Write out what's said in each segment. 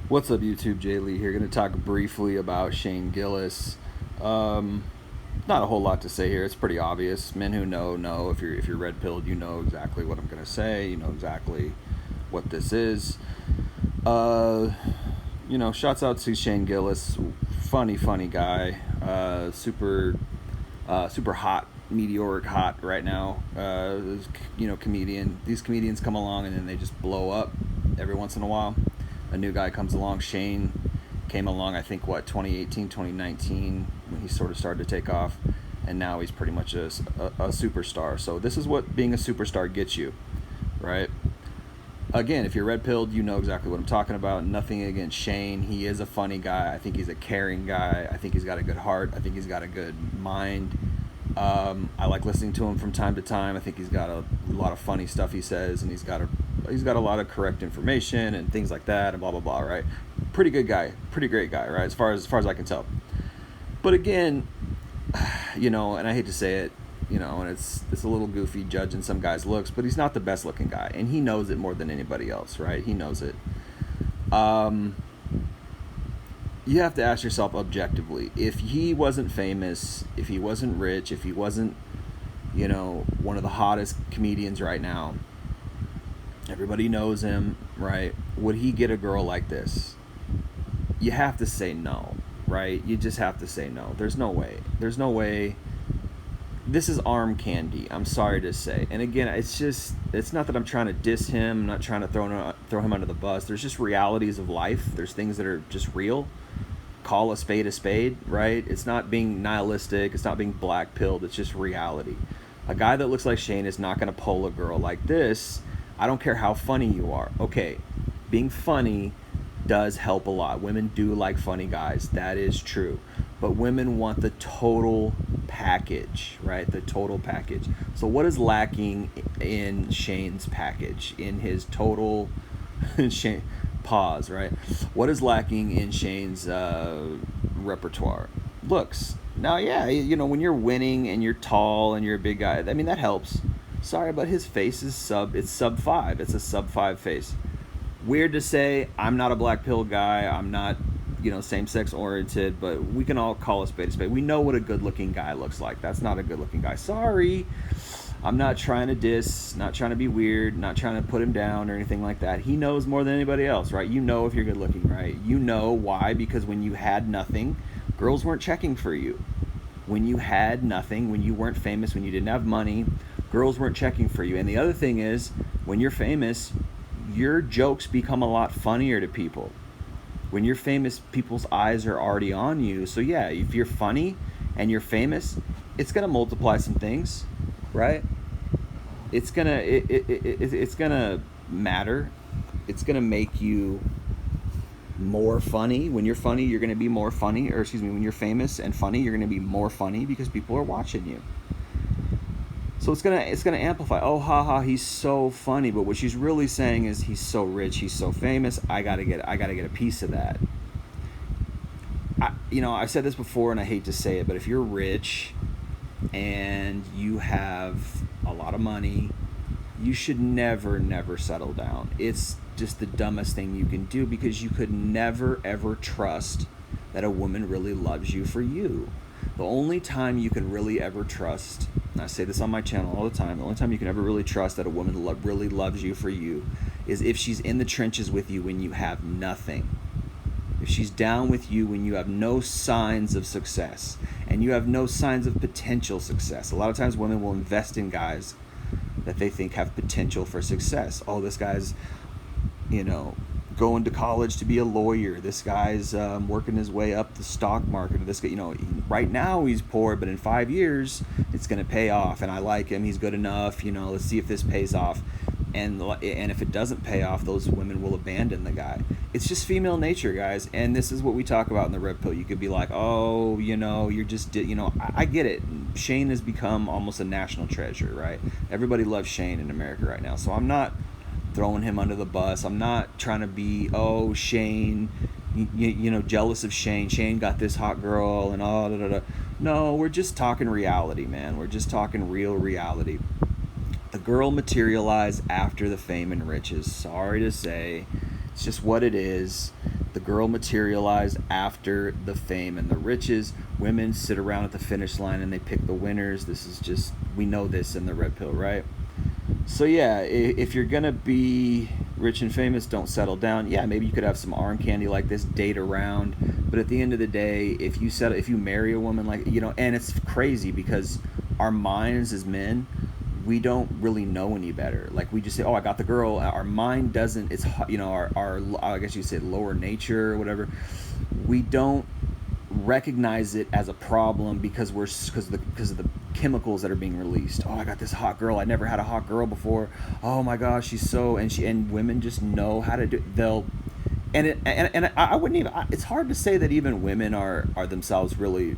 What's up, YouTube? Jay Lee here. Going to talk briefly about Shane Gillis. Not a whole lot to say here. It's pretty obvious. Men who know. If you're red pilled, you know exactly what I'm going to say. You know exactly what this is. Shouts out to Shane Gillis. Funny guy. Super hot, meteoric hot right now. Comedian. These comedians come along and then they just blow up every once in a while. A new guy comes along. Shane came along, I think, 2018, 2019, when he sort of started to take off, and now he's pretty much a superstar. So this is what being a superstar gets you, right? Again, if you're red-pilled, you know exactly what I'm talking about. Nothing against Shane. He is a funny guy. I think he's a caring guy. I think he's got a good heart. I think he's got a good mind. I like listening to him from time to time. I think he's got a lot of funny stuff he says, and he's got a lot of correct information and things like that, and blah blah blah. Right? Pretty good guy, pretty great guy, right? As far as I can tell. But again, and I hate to say it, and it's a little goofy judging some guy's looks, but he's not the best looking guy, and he knows it more than anybody else, right? He knows it. You have to ask yourself objectively, if he wasn't famous, if he wasn't rich, if he wasn't, one of the hottest comedians right now, everybody knows him, right? Would he get a girl like this? You have to say no, right? You just have to say no. There's no way. This is arm candy, I'm sorry to say. And again, it's not that I'm trying to diss him. I'm not trying to throw him under the bus. There's just realities of life. There's things that are just real. Call a spade, right? It's not being nihilistic. It's not being black-pilled. It's just reality. A guy that looks like Shane is not going to pull a girl like this. I don't care how funny you are. Okay, being funny does help a lot. Women do like funny guys. That is true. But women want the total package, right? The total package. So what is lacking in Shane's package? In his total... Shane, pause, right? What is lacking in Shane's repertoire? Looks. Now, yeah, when you're winning and you're tall and you're a big guy, I mean, that helps. Sorry, but his face is sub 5. It's a sub 5 face. Weird to say. I'm not a black pill guy. I'm not, same-sex oriented, but we can all call a spade a spade. We know what a good-looking guy looks like. That's not a good-looking guy. Sorry. I'm not trying to diss, not trying to be weird, not trying to put him down or anything like that. He knows more than anybody else, right? You know if you're good looking, right? You know why? Because when you had nothing, girls weren't checking for you. When you had nothing, when you weren't famous, when you didn't have money, girls weren't checking for you. And the other thing is, when you're famous, your jokes become a lot funnier to people. When you're famous, people's eyes are already on you. So yeah, if you're funny and you're famous, it's going to multiply some things. Right? It's gonna matter. It's gonna make you more funny. When you're funny, you're gonna be more funny. Or excuse me, when you're famous and funny, you're gonna be more funny because people are watching you. So it's gonna amplify. Oh, haha, he's so funny. But what she's really saying is he's so rich, he's so famous. I gotta get a piece of that. I've said this before, and I hate to say it, but if you're rich and you have a lot of money, you should never settle down. It's just the dumbest thing you can do, because you could never ever trust that a woman really loves you for you. The only time you can really ever trust, and I say this on my channel all the time, the only time you can ever really trust that a woman really loves you for you is if she's in the trenches with you when you have nothing. If she's down with you when you have no signs of success and you have no signs of potential success. A lot of times women will invest in guys that they think have potential for success. Oh, this guy's, going to college to be a lawyer. This guy's working his way up the stock market. This guy, right now he's poor, but in 5 years it's going to pay off. And I like him. He's good enough. Let's see if this pays off. And if it doesn't pay off, those women will abandon the guy. It's just female nature, guys. And this is what we talk about in the red pill. You could be like, oh, you're just, I get it. Shane has become almost a national treasure, right? Everybody loves Shane in America right now. So I'm not throwing him under the bus. I'm not trying to be, oh, Shane, jealous of Shane. Shane got this hot girl and all, da, da, da. No, we're just talking reality, man. We're just talking real reality. The girl materialized after the fame and riches. Sorry to say. It's just what it is. The girl materialized after the fame and the riches. Women sit around at the finish line and they pick the winners. This is just, we know this in the red pill, right? So yeah, if you're gonna be rich and famous, don't settle down. Yeah, maybe you could have some arm candy like this, date around. But at the end of the day, if you marry a woman like, and it's crazy because our minds as men, we don't really know any better. Like we just say, oh, I got the girl. Our mind doesn't. It's our I guess you say lower nature or whatever. We don't recognize it as a problem because of the chemicals that are being released. Oh, I got this hot girl. I never had a hot girl before. Oh my gosh, she's so, and women just know how to do. They'll and I wouldn't even. It's hard to say that even women are themselves really,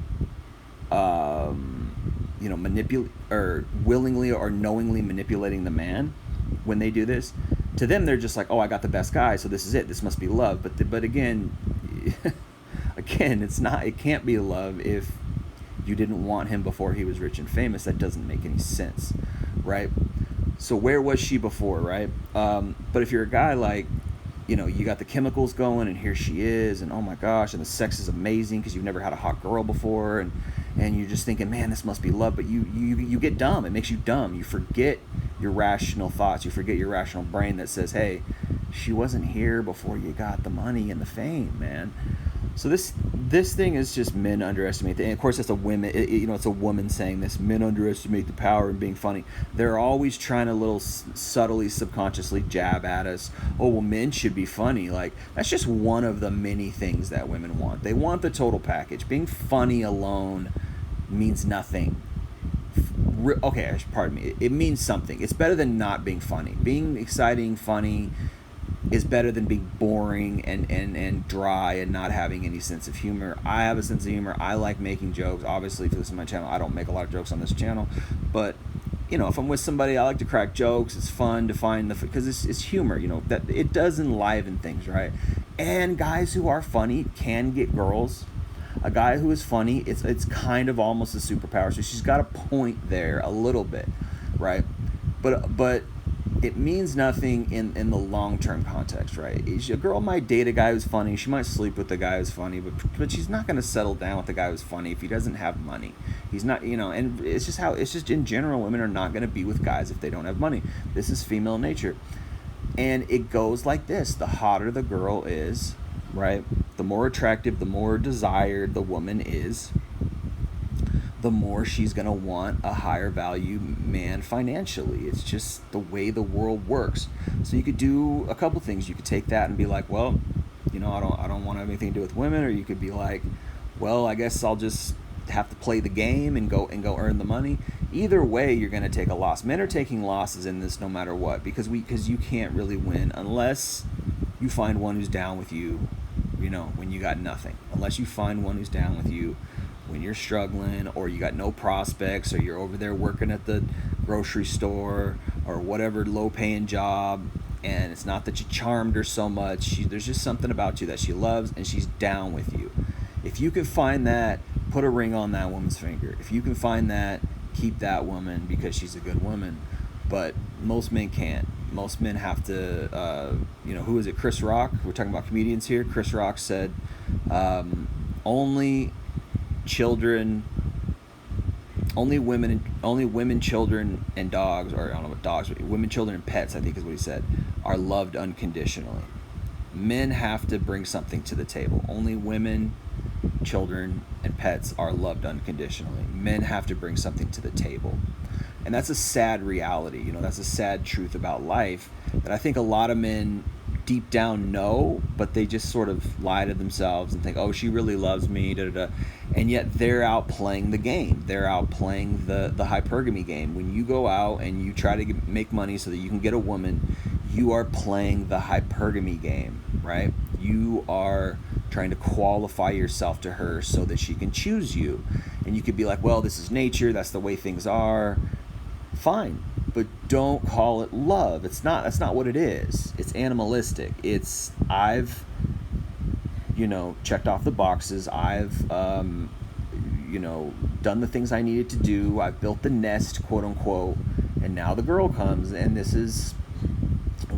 manipulate or willingly or knowingly manipulating the man when they do this. To them, they're just like, oh, I got the best guy, so this is it. This must be love. But again. Again, it can't be love if you didn't want him before he was rich and famous. That doesn't make any sense, right? So where was she before, right? But if you're a guy like, you got the chemicals going and here she is and oh my gosh, and the sex is amazing because you've never had a hot girl before and you're just thinking, man, this must be love, but you get dumb. It makes you dumb. You forget your rational thoughts. You forget your rational brain that says, hey, she wasn't here before you got the money and the fame, man. So this thing is just men underestimate, and of course it's a women. It's a woman saying this. Men underestimate the power in being funny. They're always trying to little subtly, subconsciously jab at us. Oh well, men should be funny. Like that's just one of the many things that women want. They want the total package. Being funny alone means nothing. Okay, pardon me. It means something. It's better than not being funny. Being exciting, funny is better than being boring and dry and not having any sense of humor. I have a sense of humor. I like making jokes. Obviously, if you listen to my channel, I don't make a lot of jokes on this channel. But, if I'm with somebody, I like to crack jokes. It's fun to find because it's humor, that it does enliven things, right? And guys who are funny can get girls. A guy who is funny, it's kind of almost a superpower. So she's got a point there a little bit, right? But it means nothing in the long-term context, right? A girl might date a guy who's funny. She might sleep with the guy who's funny, but she's not going to settle down with the guy who's funny if he doesn't have money. He's not, and it's just in general, women are not going to be with guys if they don't have money. This is female nature. And it goes like this. The hotter the girl is, right? The more attractive, the more desired the woman is, the more she's going to want a higher value man financially. It's just the way the world works. So you could do a couple things. You could take that and be like, well, I don't want to have anything to do with women. Or you could be like, well, I guess I'll just have to play the game and go earn the money. Either way, you're going to take a loss. Men are taking losses in this no matter what, because you can't really win unless you find one who's down with you, when you got nothing. Unless you find one who's down with you when you're struggling, or you got no prospects, or you're over there working at the grocery store or whatever low-paying job, and it's not that you charmed her so much. There's just something about you that she loves, and she's down with you. If you can find that, put a ring on that woman's finger. If you can find that, keep that woman because she's a good woman. But most men can't. Most men have to, who is it? Chris Rock. We're talking about comedians here. Chris Rock said, only women, children, and dogs, or I don't know what dogs, but women, children, and pets, I think is what he said, are loved unconditionally. Men have to bring something to the table. Only women, children, and pets are loved unconditionally. Men have to bring something to the table. And that's a sad reality. That's a sad truth about life that I think a lot of men deep down know, but they just sort of lie to themselves and think, oh, she really loves me, and yet they're out playing the game. They're out playing the hypergamy game. When you go out and you try to make money so that you can get a woman, you are playing the hypergamy game, right? You are trying to qualify yourself to her so that she can choose you. And you could be like, well, this is nature, that's the way things are. Fine, but don't call it love. That's not what it is. It's animalistic. It's I've checked off the boxes. I've done the things I needed to do. I've built the nest, quote unquote, and now the girl comes, and this is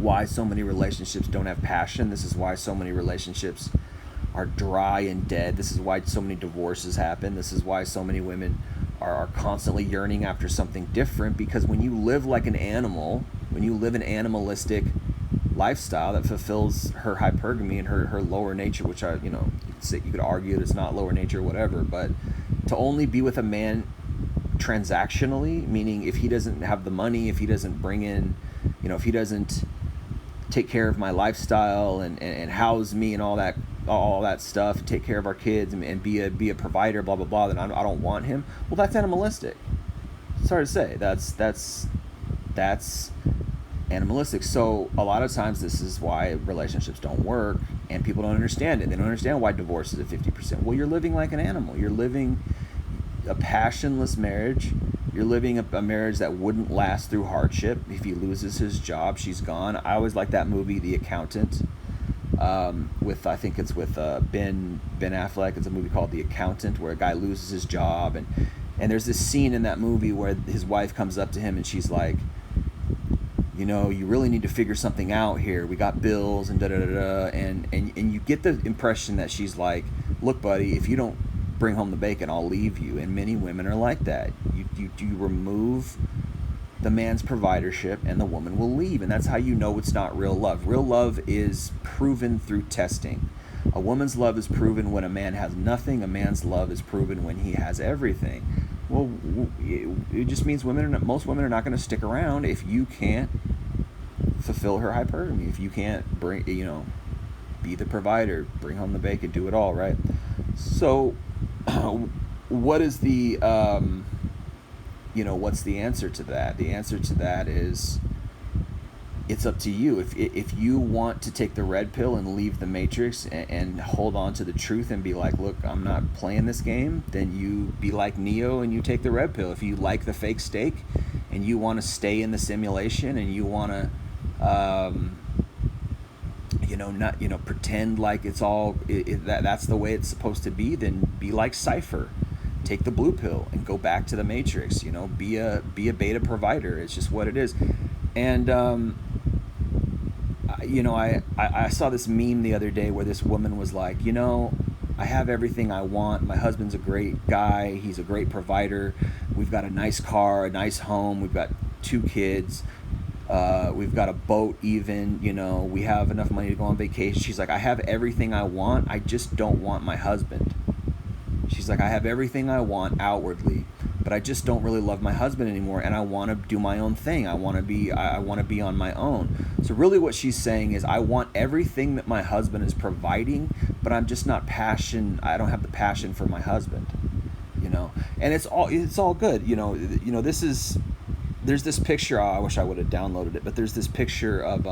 why so many relationships don't have passion. This is why so many relationships are dry and dead. This is why so many divorces happen. This is why so many women are constantly yearning after something different, because when you live like an animal, when you live an animalistic lifestyle that fulfills her hypergamy and her lower nature, which you could argue that it's not lower nature or whatever, but to only be with a man transactionally, meaning if he doesn't have the money, if he doesn't bring in, if he doesn't take care of my lifestyle and house me and all that stuff, take care of our kids and be a provider, blah blah blah, then I don't want him. Well, that's animalistic. Sorry to say, that's animalistic. So a lot of times this is why relationships don't work, and people don't understand it. They don't understand why divorce is at 50%. Well, you're living like an animal. You're living a passionless marriage. You're living a marriage that wouldn't last through hardship. If he loses his job, she's gone. I always like that movie, The Accountant, with I think it's with Ben Affleck. It's a movie called The Accountant, where a guy loses his job, and there's this scene in that movie where his wife comes up to him and she's like, you really need to figure something out here. We got bills and da da da da, and you get the impression that she's like, look, buddy, if you don't bring home the bacon, I'll leave you. And many women are like that. You remove the man's providership and the woman will leave, and that's how you know it's not real love. Real love is proven through testing. A woman's love is proven when a man has nothing. A man's love is proven when he has everything. Well, it just means most women are not going to stick around if you can't fulfill her hypergamy, if you can't be the provider, bring home the bacon, do it all, right? So what is the what's the answer to that? The answer to that is, it's up to you. If you want to take the red pill and leave the matrix and hold on to the truth and be like, look, I'm not playing this game, then you be like Neo and you take the red pill. If you like the fake steak and you want to stay in the simulation and you want to not pretend like it's all that's the way it's supposed to be, then be like Cypher. Take the blue pill and go back to the matrix. Be a beta provider. It's just what it is. And I saw this meme the other day where this woman was like, I have everything I want. My husband's a great guy. He's a great provider. We've got a nice car, a nice home. We've got 2 kids. We've got a boat even. We have enough money to go on vacation. She's like, I have everything I want. I just don't want my husband. She's like, I have everything I want outwardly, but I just don't really love my husband anymore, and I want to do my own thing. I want to be on my own. So really what she's saying is, I want everything that my husband is providing, but I'm just not I don't have the passion for my husband, and it's all good. There's this picture, I wish I would have downloaded it, but there's this picture of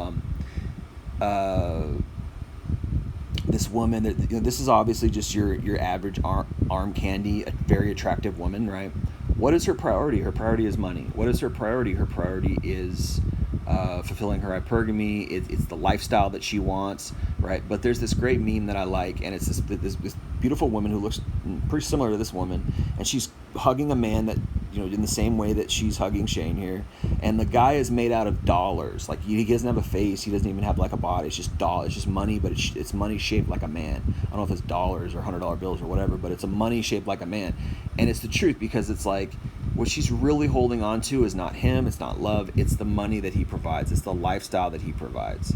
this woman that, this is obviously just your average arm candy, a very attractive woman, right? What is her priority? Her priority is money. What is her priority? Her priority is fulfilling her hypergamy. It's the lifestyle that she wants, right? But there's this great meme that I like, and it's this beautiful woman who looks pretty similar to this woman, and she's hugging a man that, in the same way that she's hugging Shane here, and the guy is made out of dollars. Like, he doesn't have a face, he doesn't even have like a body. It's just dollars, it's just money, but it's money shaped like a man. I don't know if it's dollars or $100 bills or whatever, but it's a money shaped like a man, and it's the truth, because it's like, what she's really holding on to is not him, it's not love, it's the money that he provides, it's the lifestyle that he provides,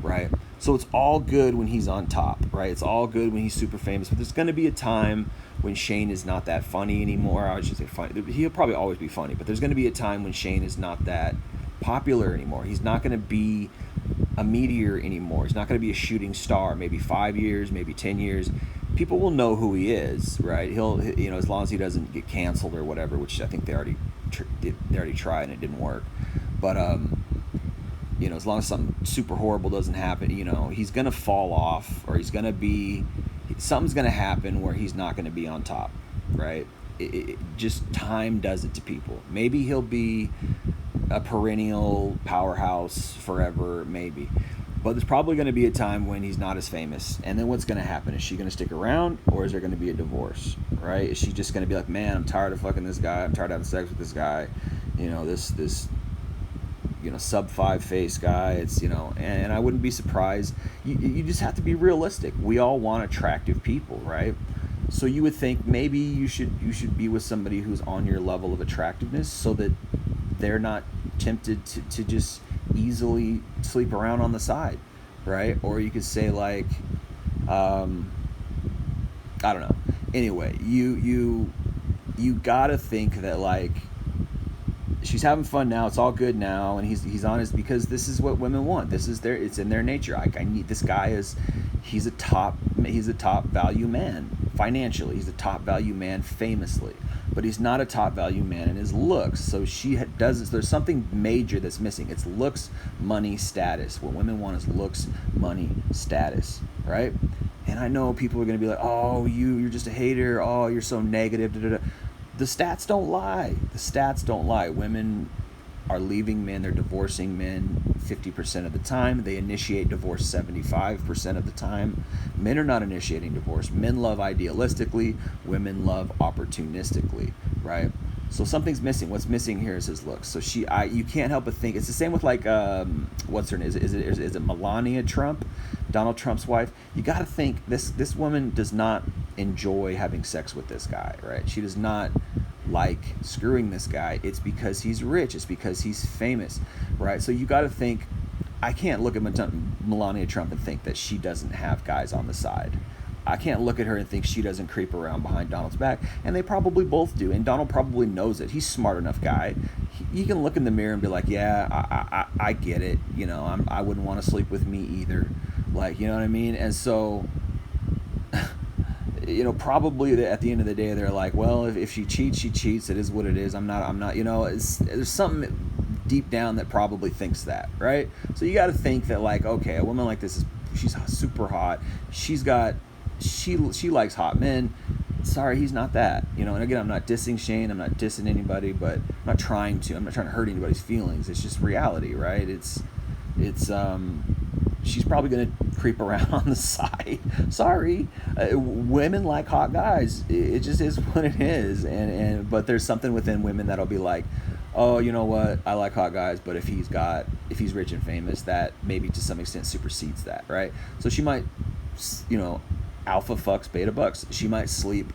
right? So it's all good when he's on top, right? It's all good when he's super famous, but there's going to be a time when Shane is not that funny anymore. I should say funny. He'll probably always be funny, but there's going to be a time when Shane is not that popular anymore. He's not going to be a meteor anymore. He's not going to be a shooting star. Maybe 5 years, maybe 10 years. People will know who he is, right? He'll, as long as he doesn't get canceled or whatever, which I think they already tried and it didn't work. But as long as something super horrible doesn't happen, he's going to fall off, or something's going to happen where he's not going to be on top, right? Just time does it to people. Maybe he'll be a perennial powerhouse forever, maybe. But there's probably going to be a time when he's not as famous. And then what's going to happen? Is she going to stick around, or is there going to be a divorce, right? Is she just going to be like, man, I'm tired of fucking this guy. I'm tired of having sex with this guy. sub 5 face guy. It's, and I wouldn't be surprised. You just have to be realistic. We all want attractive people, right? So you would think maybe you should be with somebody who's on your level of attractiveness, so that they're not tempted to just easily sleep around on the side, right? Or you could say, like, I don't know. Anyway, you gotta think that, like, she's having fun now. It's all good now, and he's honest, because this is what women want. It's in their nature. I need this guy. He's a top value man financially. He's a top value man famously, but he's not a top value man in his looks. So there's something major that's missing. It's looks, money, status. What women want is looks, money, status, right? And I know people are going to be like, oh, you're just a hater. Oh, you're so negative. Da, da, da. The stats don't lie. Women are leaving men. They're divorcing men 50% of the time. They initiate divorce 75% of the time. Men are not initiating divorce. Men love idealistically. Women love opportunistically, right? So something's missing. What's missing here is his looks. So you can't help but think it's the same with, like, what's her name? Is it Melania Trump, Donald Trump's wife? You got to think this woman does not enjoy having sex with this guy, right? She does not like screwing this guy. It's because he's rich. It's because he's famous, right? So you got to think. I can't look at Melania Trump and think that she doesn't have guys on the side. I can't look at her and think she doesn't creep around behind Donald's back, and they probably both do, and Donald probably knows it. He's a smart enough guy. He can look in the mirror and be like, yeah, I get it. I wouldn't want to sleep with me either. Like, you know what I mean? And so, probably at the end of the day, they're like, well, if she cheats, she cheats. It is what it is. I'm not, there's something deep down that probably thinks that, right? So you got to think that, like, okay, a woman like this she's super hot. She likes hot men. Sorry, he's not that. And again, I'm not dissing Shane. I'm not dissing anybody, but I'm not trying to hurt anybody's feelings. It's just reality, right? It's she's probably going to creep around on the side. Sorry. Women like hot guys. It just is what it is. But there's something within women that'll be like, oh, you know what? I like hot guys, but if he's rich and famous, that maybe to some extent supersedes that, right? So she might, alpha fucks beta bucks. She might sleep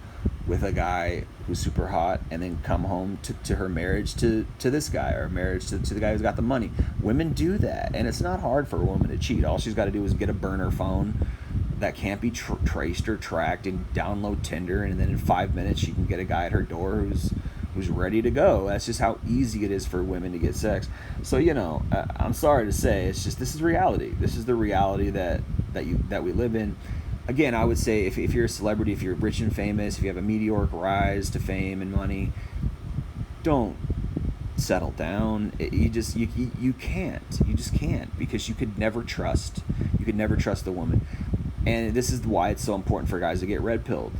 with a guy who's super hot and then come home to her marriage to this guy, or marriage to the guy who's got the money. Women do that, and it's not hard for a woman to cheat. All she's got to do is get a burner phone that can't be traced or tracked, and download Tinder, and then in 5 minutes she can get a guy at her door who's ready to go. That's just how easy it is for women to get sex. So, I'm sorry to say, it's just, this is reality. This is the reality that we live in. Again, I would say if you're a celebrity, if you're rich and famous, if you have a meteoric rise to fame and money, don't settle down. You can't. You just can't, because you could never trust the woman. And this is why it's so important for guys to get red pilled.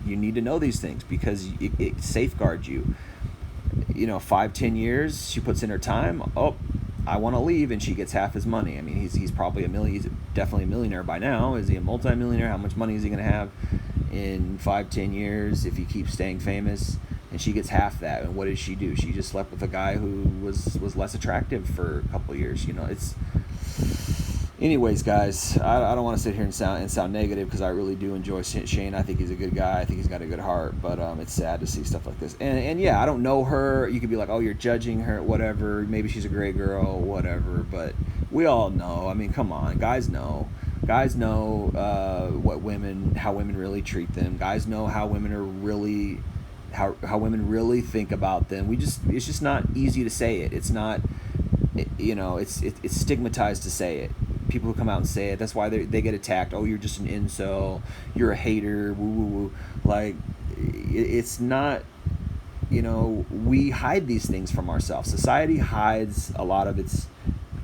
You need to know these things, because it safeguards you. 5-10 years, she puts in her time. Oh, I want to leave, and she gets half his money. I mean, he's probably he's definitely a millionaire by now. Is he a multi-millionaire? How much money is he going to have in 5-10 years if he keeps staying famous? And she gets half that. And what does she do? She just slept with a guy who was less attractive for a couple of years. It's. Anyways, guys, I don't want to sit here and sound negative, because I really do enjoy Shane. I think he's a good guy. I think he's got a good heart. But it's sad to see stuff like this. And yeah, I don't know her. You could be like, oh, you're judging her, whatever. Maybe she's a great girl, whatever. But we all know. I mean, come on, guys know. Guys know how women really treat them. Guys know how women are really, how women really think about them. It's just not easy to say it. It's not, it's stigmatized to say it. People who come out and say it, that's why they get attacked. Oh, you're just an incel, you're a hater, woo woo woo. Like, it's not, we hide these things from ourselves. Society hides a lot of its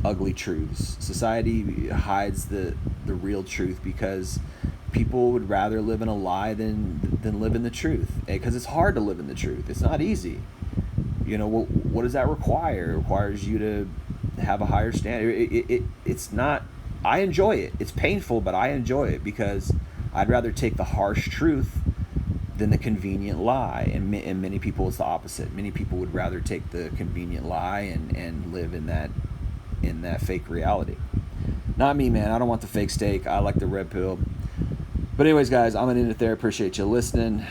ugly truths. Society hides the real truth, because people would rather live in a lie than live in the truth, because it's hard to live in the truth. It's not easy. What does that require? It requires you to have a higher standard. It's not. I enjoy it. It's painful, but I enjoy it, because I'd rather take the harsh truth than the convenient lie. And many people, it's the opposite. Many people would rather take the convenient lie and live in that fake reality. Not me, man. I don't want the fake steak. I like the red pill. But anyways, guys, I'm going to end it there. Appreciate you listening.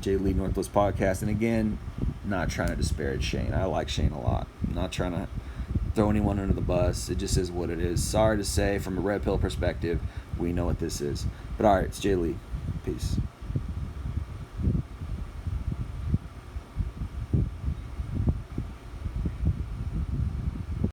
Jay Lee Northwest Podcast. And again, not trying to disparage Shane. I like Shane a lot. I'm not trying to throw anyone under the bus. It just is what it is. Sorry to say, from a red pill perspective, we know what this is. But all right, it's Jay Lee. Peace.